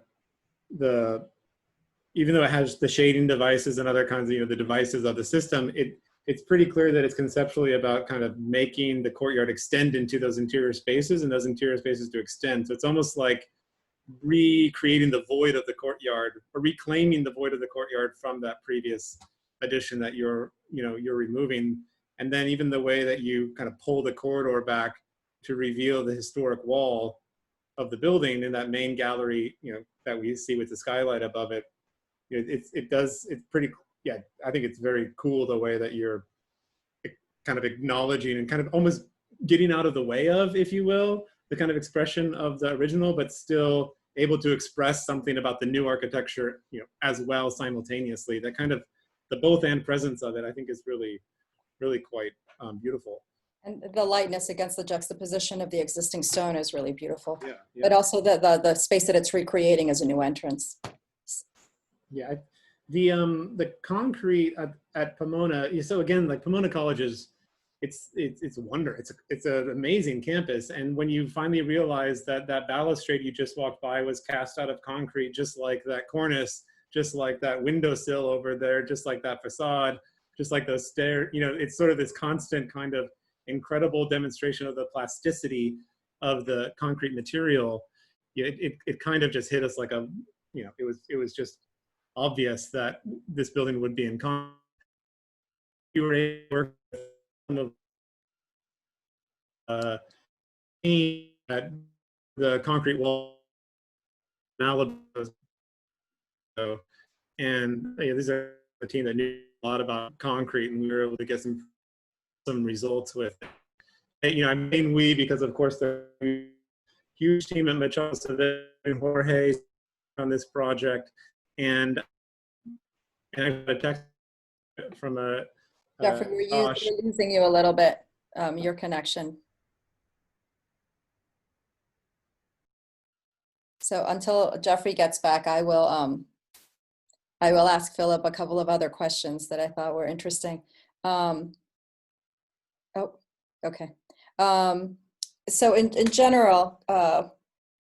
even though it has the shading devices and other kinds of the devices of the system, it's pretty clear that it's conceptually about kind of making the courtyard extend into those interior spaces and those interior spaces to extend. So it's almost like recreating the void of the courtyard, or reclaiming the void of the courtyard from that previous addition that you're removing. And then even the way that you kind of pull the corridor back to reveal the historic wall of the building in that main gallery, that we see with the skylight above it. It's pretty, I think it's very cool the way that you're kind of acknowledging and kind of almost getting out of the way of, if you will, the kind of expression of the original, but still able to express something about the new architecture, as well simultaneously. That kind of the both and presence of it, I think, is really, really quite beautiful. And the lightness against the juxtaposition of the existing stone is really beautiful. Yeah. But also the space that it's recreating as a new entrance. Yeah, the concrete at Pomona. So again, like Pomona College it's a wonder. It's an amazing campus. And when you finally realize that balustrade you just walked by was cast out of concrete, just like that cornice, just like that windowsill over there, just like that facade, just like those stairs, it's sort of this constant kind of incredible demonstration of the plasticity of the concrete material. it kind of just hit us like a, it was just obvious that this building would be in concrete. We were able to work with some of the concrete wall Malibu, and these are the team that knew a lot about concrete, and we were able to get some results with it. I mean we, because of course the huge team at Machado Silvetti and Jorge on this project, and I got a text from a Jeffrey, we're losing you a little bit, your connection. So until Jeffrey gets back, I will ask Philip a couple of other questions that I thought were interesting. Oh, okay. So in general,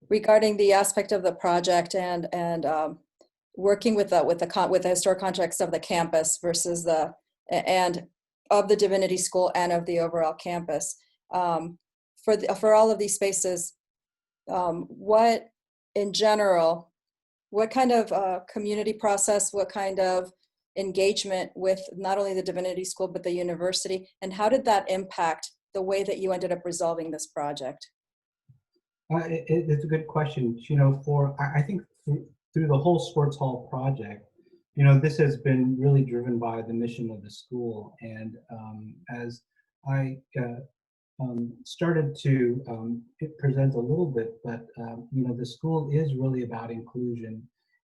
regarding the aspect of the project and working with the historic context of the campus versus and of the Divinity School and of the overall campus, for all of these spaces, what in general, what kind of community process, what kind of engagement with not only the Divinity School but the university, and how did that impact the way that you ended up resolving this project? It's a good question. I think through the whole Swartz Hall project, this has been really driven by the mission of the school. And as I started to present a little bit, but the school is really about inclusion.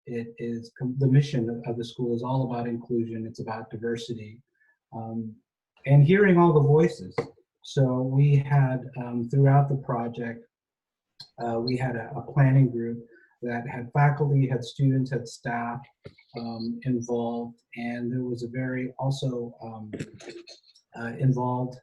It is the mission of the school is all about inclusion. It's about diversity and hearing all the voices. So we had throughout the project, we had a planning group that had faculty, had students, had staff involved, and there was a very also involved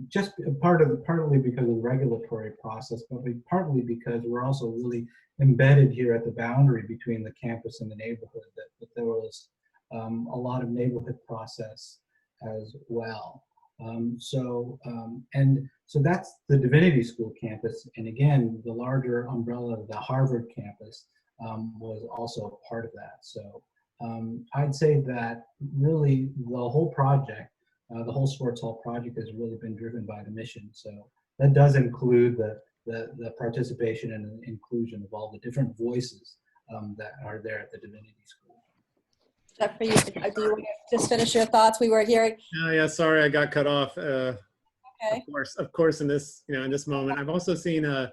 just partly because of the regulatory process, but partly because we're also really embedded here at the boundary between the campus and the neighborhood, that there was a lot of neighborhood process as well. So that's the Divinity School campus. And again, the larger umbrella of the Harvard campus was also a part of that. So I'd say that really the whole project, the whole Swartz Hall project has really been driven by the mission. So that does include the participation and inclusion of all the different voices that are there at the Divinity School. Jeffrey, do you want to just finish your thoughts? We were hearing. Yeah, sorry, I got cut off. Okay. Of course, in this, in this moment, I've also seen a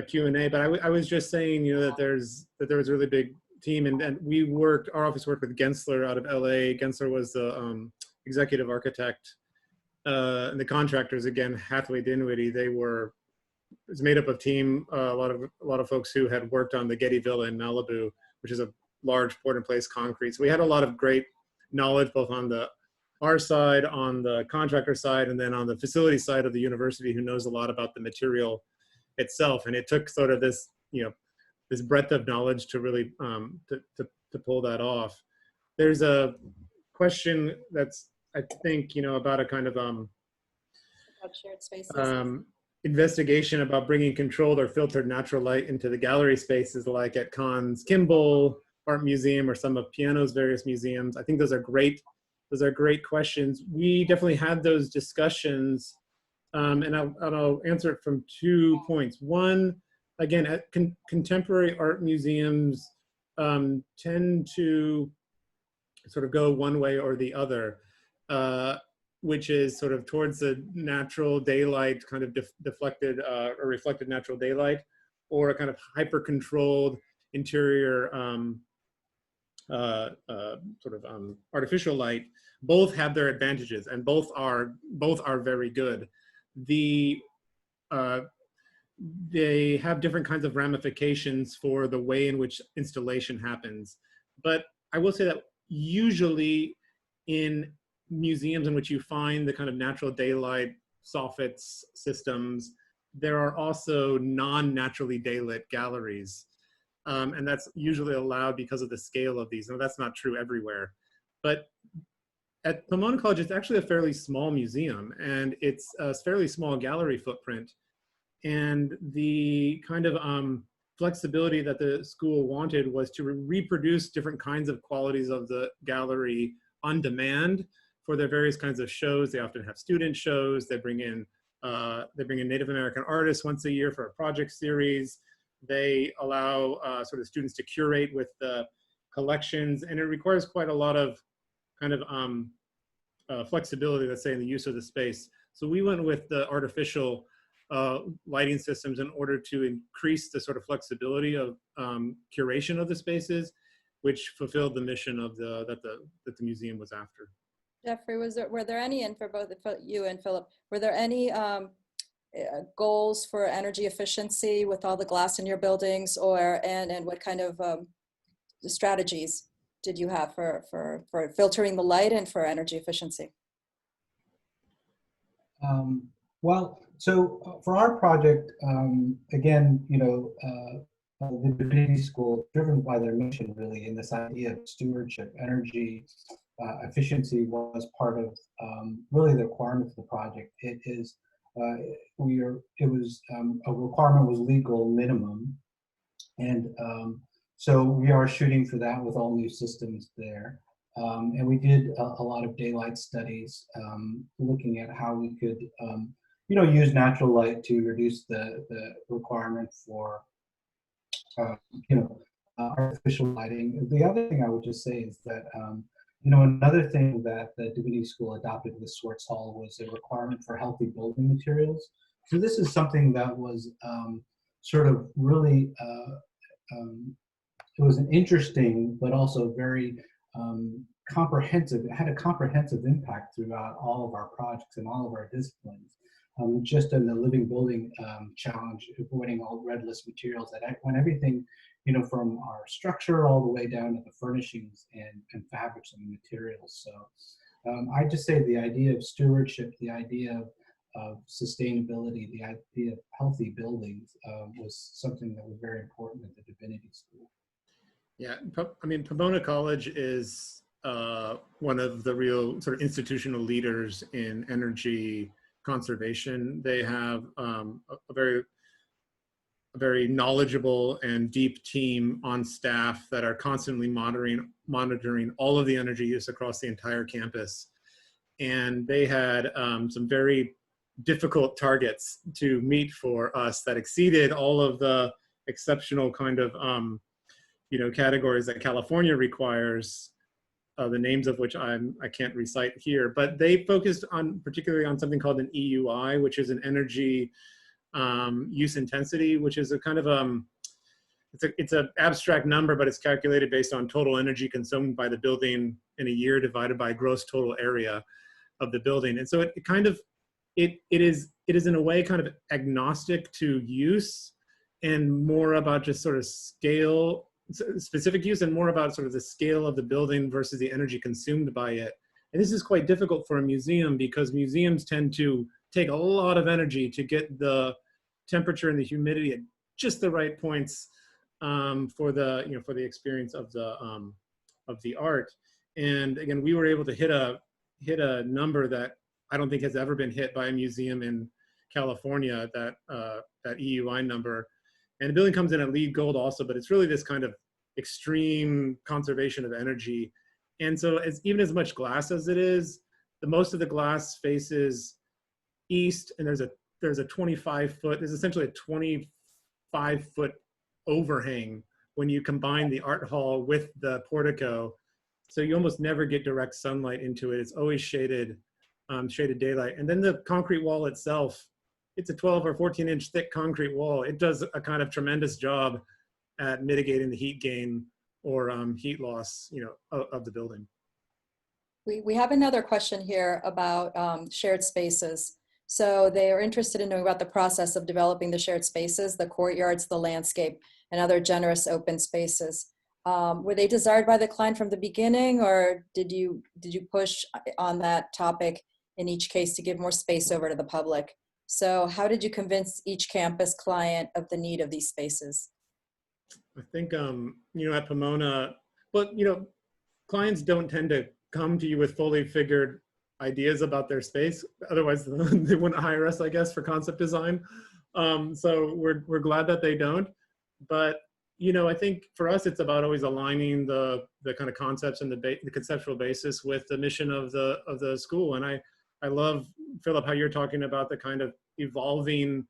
Q&A, but I was just saying, that there was a really big team, and our office worked with Gensler out of LA. Gensler was the executive architect, and the contractors, again, Hathaway Dinwiddie, it was made up of team, a lot of folks who had worked on the Getty Villa in Malibu, which is a large poured-in-place concrete. So we had a lot of great knowledge, both on our side, on the contractor side, and then on the facility side of the university, who knows a lot about the material itself. And it took sort of this, this breadth of knowledge to really to pull that off. There's a question that's, I think, about a kind of shared spaces. Investigation about bringing controlled or filtered natural light into the gallery spaces, like at Kahn's Kimball Art Museum or some of Piano's various museums. I think those are great. Those are great questions. We definitely had those discussions, and I'll answer it from 2 points. One, again, at contemporary art museums tend to sort of go one way or the other, which is sort of towards the natural daylight, kind of deflected or reflected natural daylight, or a kind of hyper-controlled interior artificial light. Both have their advantages, and both are very good. They have different kinds of ramifications for the way in which installation happens. But I will say that usually in museums in which you find the kind of natural daylight soffits systems, there are also non-naturally daylit galleries. And that's usually allowed because of the scale of these. Now, that's not true everywhere. But at Pomona College, it's actually a fairly small museum, and it's a fairly small gallery footprint. And the kind of flexibility that the school wanted was to reproduce different kinds of qualities of the gallery on demand for their various kinds of shows. They often have student shows. They bring in Native American artists once a year for a project series. They allow sort of students to curate with the collections, and it requires quite a lot of kind of flexibility, let's say, in the use of the space. So we went with the artificial lighting systems in order to increase the sort of flexibility of curation of the spaces, which fulfilled the mission of that the museum was after. Jeffrey, were there any, and for both you and Philip, were there any goals for energy efficiency with all the glass in your buildings, and what kind of strategies did you have for filtering the light and for energy efficiency? Well, so for our project, again, the Divinity School, driven by their mission really, in this idea of stewardship, energy efficiency was part of really the requirement for the project. A requirement was legal minimum, and so we are shooting for that with all new systems there. And we did a lot of daylight studies, looking at how we could, use natural light to reduce the requirement for, artificial lighting. The other thing I would just say is that, another thing that the Divinity School adopted with Swartz Hall was a requirement for healthy building materials. So this is something that was sort of really, it was an interesting, but also very comprehensive. It had a comprehensive impact throughout all of our projects and all of our disciplines. Just in the living building challenge, avoiding all redless materials, that when everything, from our structure all the way down to the furnishings and fabrics and materials. So I just say the idea of stewardship, the idea of sustainability, the idea of healthy buildings was something that was very important at the Divinity School. Yeah, I mean, Pomona College is one of the real sort of institutional leaders in energy conservation. They have a very knowledgeable and deep team on staff that are constantly monitoring all of the energy use across the entire campus. And they had some very difficult targets to meet for us that exceeded all of the exceptional kind of categories that California requires, the names of which I can't recite here, but they focused particularly on something called an EUI, which is an energy use intensity, which is a kind of it's an abstract number, but it's calculated based on total energy consumed by the building in a year divided by gross total area of the building. And so it is in a way kind of agnostic to use and more about just sort of scale, specific use, and more about sort of the scale of the building versus the energy consumed by it. And this is quite difficult for a museum because museums tend to take a lot of energy to get the temperature and the humidity at just the right points for the experience of the art. And again, we were able to hit a number that I don't think has ever been hit by a museum in California, that EUI number. And the building comes in at LEED Gold also, but it's really this kind of extreme conservation of energy. And so even as much glass as it is, most of the glass faces east, and there's essentially a 25-foot overhang when you combine the art hall with the portico. So you almost never get direct sunlight into it. It's always shaded daylight. And then the concrete wall itself, it's a 12 or 14-inch thick concrete wall. It does a kind of tremendous job at mitigating the heat gain or heat loss, of the building. We have another question here about shared spaces. So they are interested in knowing about the process of developing the shared spaces, the courtyards, the landscape, and other generous open spaces. Were they desired by the client from the beginning, or did you push on that topic in each case to give more space over to the public? So how did you convince each campus client of the need of these spaces? I think, at Pomona, clients don't tend to come to you with fully figured ideas about their space. Otherwise, they wouldn't hire us, I guess, for concept design. So we're glad that they don't. But I think for us, it's about always aligning the kind of concepts and the conceptual basis with the mission of the school. And I love, Philip, how you're talking about the kind of evolving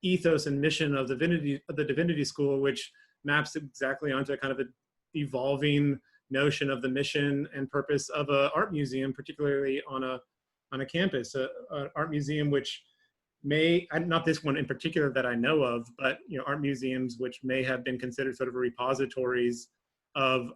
ethos and mission of the Divinity School, which maps exactly onto kind of an evolving notion of the mission and purpose of an art museum, particularly on a campus, an art museum which may, not this one in particular that I know of, but art museums which may have been considered sort of repositories of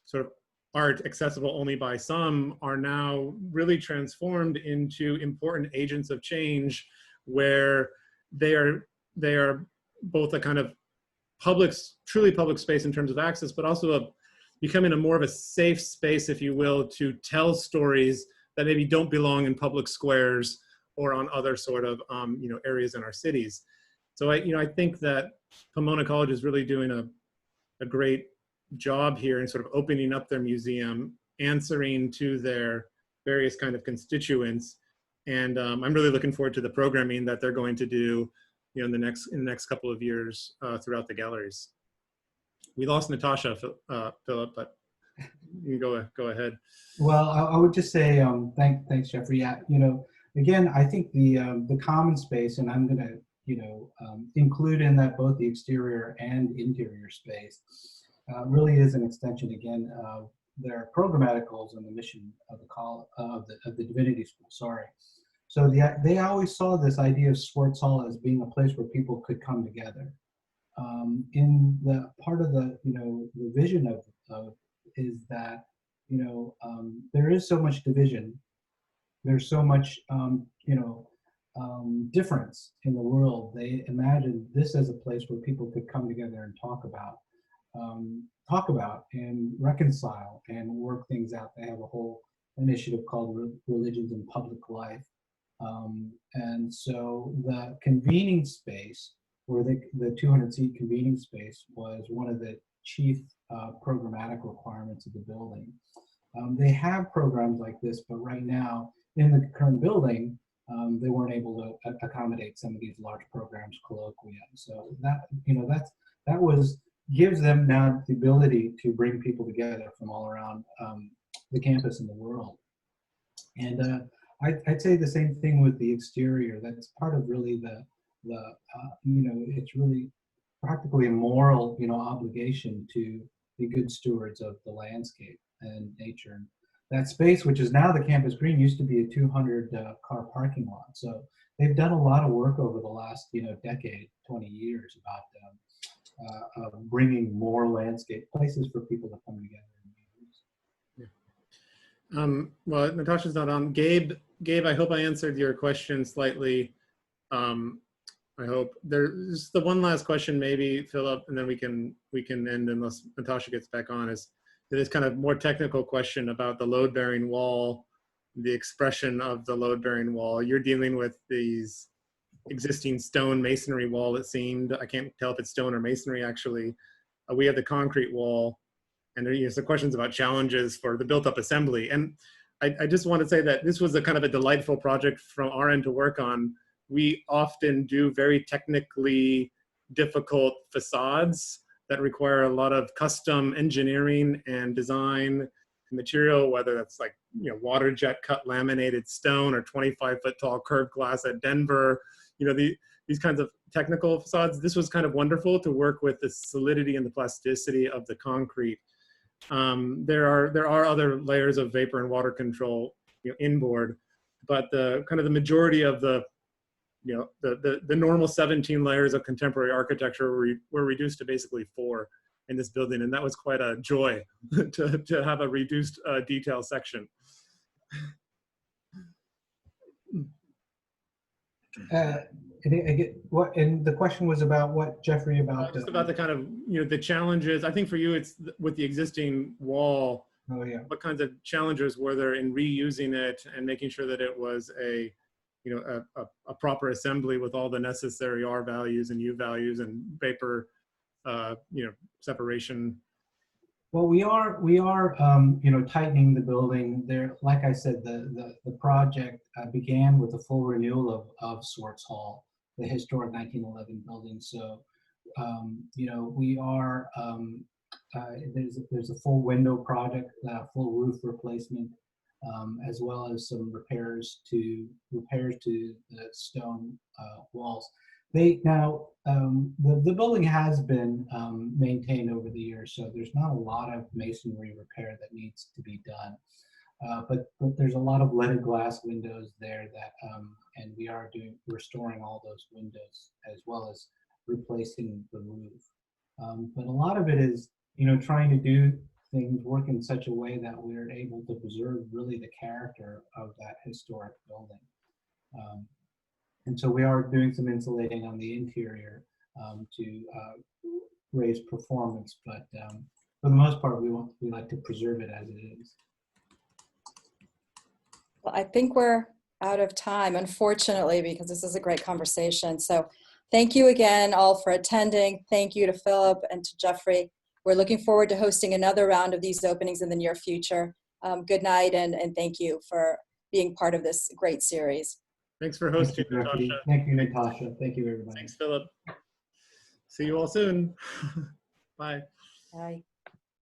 sort of art accessible only by some, are now really transformed into important agents of change, where they are both a kind of truly public space in terms of access, but also becoming a more of a safe space, if you will, to tell stories that maybe don't belong in public squares or on other sort of areas in our cities. So I think that Pomona College is really doing a great job here in sort of opening up their museum, answering to their various kind of constituents. And I'm really looking forward to the programming that they're going to do in the next couple of years throughout the galleries. We lost Natasha, Philip, but you can go ahead. Well, I would just say thanks, Jeffrey. Yeah, again, I think the common space, and I'm going to include in that both the exterior and interior space, really is an extension again of their programmatic goals and the mission of the Divinity School. Sorry. So they always saw this idea of Swartz Hall as being a place where people could come together. In the part of the the vision of is that there is so much division. There's so much difference in the world. They imagined this as a place where people could come together and talk about and reconcile and work things out. They have a whole initiative called Religions in Public Life. And so the convening space, where the 200-seat convening space was one of the chief programmatic requirements of the building. They have programs like this, but right now in the current building, they weren't able to accommodate some of these large programs, colloquium. So that gives them now the ability to bring people together from all around the campus and the world. And I'd say the same thing with the exterior. That's part of really it's really practically a moral obligation to be good stewards of the landscape and nature. And that space, which is now the campus green, used to be a 200 car parking lot. So they've done a lot of work over the last decade, 20 years about bringing more landscape places for people to come together and use. Well, Natasha's not on. Gabe, I hope I answered your question slightly. I hope there's the one last question, maybe, Philip, and then we can end unless Natasha gets back on. Is this kind of more technical question about the load-bearing wall, the expression of the load-bearing wall? You're dealing with these existing stone masonry wall. It seemed, I can't tell if it's stone or masonry actually. We have the concrete wall, and there's the questions about challenges for the built-up assembly. And I just want to say that this was a kind of a delightful project from our end to work on. We often do very technically difficult facades that require a lot of custom engineering and design material, whether that's like water jet cut laminated stone or 25-foot tall curved glass at Denver. These kinds of technical facades. This was kind of wonderful to work with the solidity and the plasticity of the concrete. There are other layers of vapor and water control inboard, but the kind of the majority of the normal 17 layers of contemporary architecture were reduced to basically 4 in this building, and that was quite a joy to have a reduced detail section. And the question was about what, Jeffrey? About just about the kind of the challenges. I think for you, it's with the existing wall. Oh yeah. What kinds of challenges were there in reusing it and making sure that it was a proper assembly with all the necessary R values and U values and vapor separation? Well, we are tightening the building there. Like I said, the project began with a full renewal of Swartz Hall, the historic 1911 building. So you know, we are, there's a full window project, full roof replacement, as well as some repairs to the stone walls. The building has been maintained over the years, so there's not a lot of masonry repair that needs to be done. But there's a lot of leaded glass windows there that, and we are restoring all those windows as well as replacing the roof. But a lot of it is, you know, trying to do things work in such a way that we're able to preserve really the character of that historic building. And so we are doing some insulating on the interior to raise performance, but for the most part, we like to preserve it as it is. Well, I think we're out of time, unfortunately, because this is a great conversation. So thank you again all for attending. Thank you to Philip and to Jeffrey. We're looking forward to hosting another round of these openings in the near future. Good night, and thank you for being part of this great series. Thanks for hosting, Natasha. Thank you, Natasha. Thank you, everybody. Thanks, Philip. See you all soon. Bye. Bye.